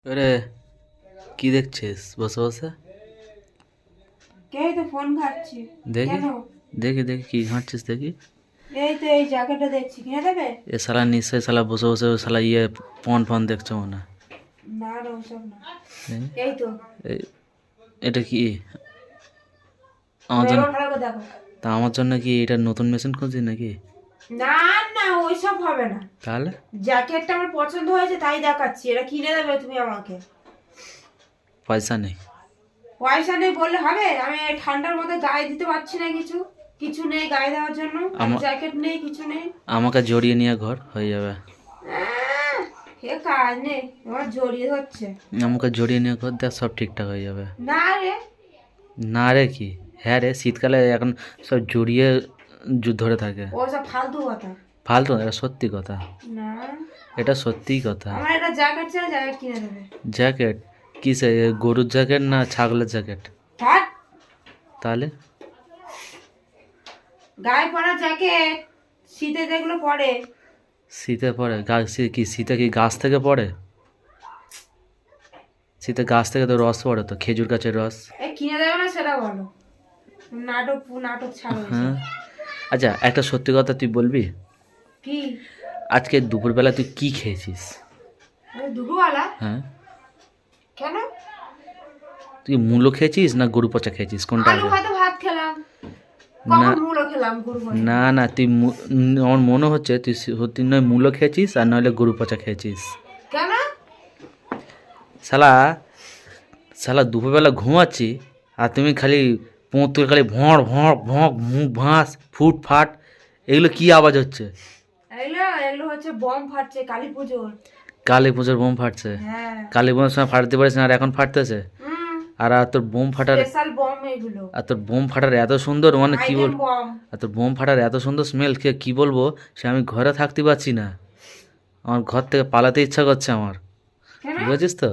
আরে কি দেখছিস বসে বসে? এই তো ফোন ঘাটছি। দেখি কেন? দেখি দেখি কি ঘাঁটছিস দেখি। এই তো এই জ্যাকেটটা দেখছি, কিনে দেবে? এ শালা নিশ্চয়ই শালা বসে বসে শালা ফোন ফোন দেখছো মনে হয়। না না ওসব না। এই, এই তো এই, এটা কি আমার জন্য? ভালো করে দেখো। তা আমার জন্য কি এটা নতুন মেশিন খুঁজছিস নাকি? না না ওইসব হবে না। তাহলে জ্যাকেটটা আমার পছন্দ হয়েছে তাই দেখাচ্ছি, এটা কিনে দেবে তুমি আমাকে। পয়সা নেই। পয়সা নেই বললে হবে? আমি এই ঠান্ডার মধ্যে গায়ে দিতে পারছি না, কিছু কিছু নেই গায়ে দেওয়ার জন্য, জ্যাকেট নেই কিছু নেই। আমাকে জড়িয়ে নিয়ে ঘর হয়ে যাবে। এ কাজ নেই, আমার জড়িয়ে ধরছে। আমাকে জড়িয়ে নিয়ে ঘর দেখ, সব ঠিকঠাক হয়ে যাবে। না রে। না রে কি? হ্যাঁ রে, শীতকালে এখন সব জড়িয়ে ধরে থাকে। ওসব ফালতু কথা। ফালতু? এটা সত্যি কথা, না এটা সত্যিই কথা। আমার একটা জ্যাকেট চাই, জ্যাকেট কিনে দেবে। জ্যাকেট কিসে? গরুর জ্যাকেট না ছাগলের জ্যাকেট? থাক, তাহলে গায়ে পরা জ্যাকেট শীতে যেগুলো পরে। শীতে পড়ে কি শীতে কি গাছ থেকে পড়ে? শীতে গাছ থেকে তো রস পড়ে, তো খেজুর গাছের রস। এই কিনে দেবে না সেটা বলো। নাটক নাটক ছাড়ো এসব। হ্যাঁ, আচ্ছা একটা সত্যি কথা তুই বলবি, কি? আজকে দুপুরবেলা তুই কি খেয়েছিস? দুপুরবেলা? হ্যাঁ, কেন? তুই মূলো খেয়েছিস না গরু পচা খেয়েছিস, কোনটা আলু আগে? ভাতে ভাত খেলাম। না কখন মুড়ো খেলাম গরু ভাতে? না না, আমার মনে হচ্ছে তুই সত্যি নয় মূলো খেয়েছিস আর নইলে গরু পচা খেয়েছিস। কেন? শালা শালা দুপুরবেলা ঘুমাচ্ছি আর তুমি খালি তুই খালি ভঁড় ভঁড় ভঁক মুখ ভাঁস ফুট ফাট, এগুলো কি আওয়াজ হচ্ছে? এগুলো এগুলো হচ্ছে বম ফাটছে কালী পুজোর। কালী পুজোর বোম ফাটছে? হ্যাঁ। কালী পুজোর সময় ফাটতে পারিস না আর এখন ফাটতেছে? আর তোর বোম ফাটার, স্পেশাল বম এগুলো। আর তোর বোম ফাটার এত সুন্দর, মানে কি বল, বম। আর তোর বোম ফাটার এত সুন্দর স্মেল, কি বলবো, সে আমি ঘরে থাকতে পারছি না, আমার ঘর থেকে পালাতে ইচ্ছা করছে আমার। বুঝেছিস তো?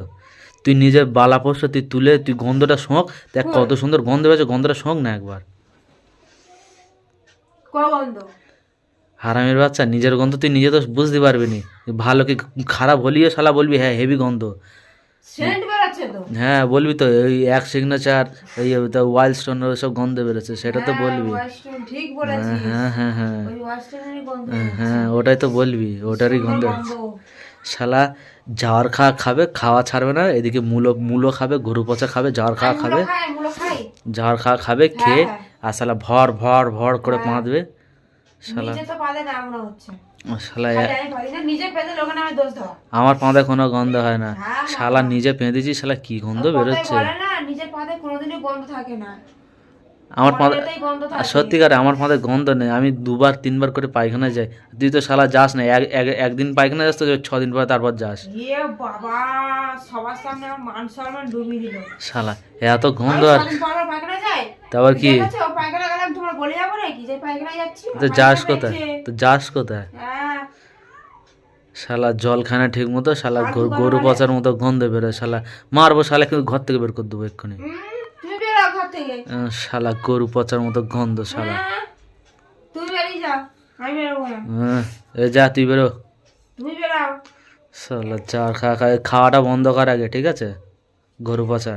তুই নিজের বালা পোস্ট তুই তুলে তুই গন্ধটা শোঁক, দেখ কত সুন্দর গন্ধ বেরোচ্ছে, গন্ধটা শোঁক না একবার। গন্ধ? হারামের বাচ্চা, নিজের গন্ধ তুই নিজে তো বুঝতে পারবি নি, ভালো কি খারাপ হলিও শালা বলবি হ্যাঁ হেভি গন্ধ। সেন্ট বেরোচ্ছে তো। হ্যাঁ বলবি তো, ওই এক সিগনেচার, ওই ওয়াইল্ড স্টোন সব গন্ধ বেরোচ্ছে, সেটা তো বলবি। ঠিক বলেছিস। হ্যাঁ হ্যাঁ হ্যাঁ ওই ওয়াশরুমেরই গন্ধ। হ্যাঁ ওটাই তো বলবি, ওটারই গন্ধ। শালা জাওয়ার খাবে, খাওয়া ছাড়বে না, এদিকে মূলো খাবে, গরু পচা খাবে, জাওয়ার খাবে, জাওয়ার খাবে, খেয়ে আর শালা ভর ভর ভর করে পাঁদবে শালা। শালা আমার পাঁদে কোনো গন্ধ হয় না, শালা নিজে পেঁধেছি, শালা কি গন্ধ বেরোচ্ছে আমার পাঁদে। সত্যিকারে আমার পাঁদে গন্ধ নেই, আমি 2-3 বার করে পায়খানা যাই, তুই তো শালা যাস না, একদিন পায়খানা যাস তো 6 দিন পরে তারপর যাস। শালা এত গন্ধ, আর তারপর কি? তো যাস কোথায়, তো যাস কোথায়? শালা জলখানা ঠিক মতো, শালা গরু পচার মতো গন্ধ বেরোয়, শালা মারবো, শালা কিন্তু ঘর থেকে বের করে দেবো এক্ষুনি। শালা গরু পচার মতো গন্ধ, শালা। যা তুই বেরো। শালা চার খাওয়াটা বন্ধ কর আগে, ঠিক আছে? গরু পচা,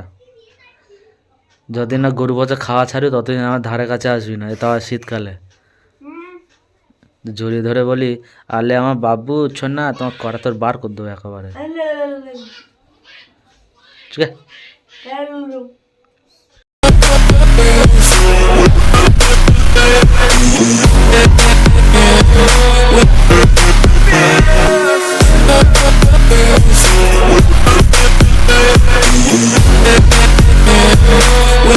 যতদিন না গরু পচা খাওয়া ছাড়ি ততদিন আমার ধারে কাছে আসবি না, তাও শীতকালে। জড়িয়ে ধরে বলি, আলে আমার বাবু ছোন না, তোমার কড়া তোর বার করে দেবো একেবারে, ঠিক আছে?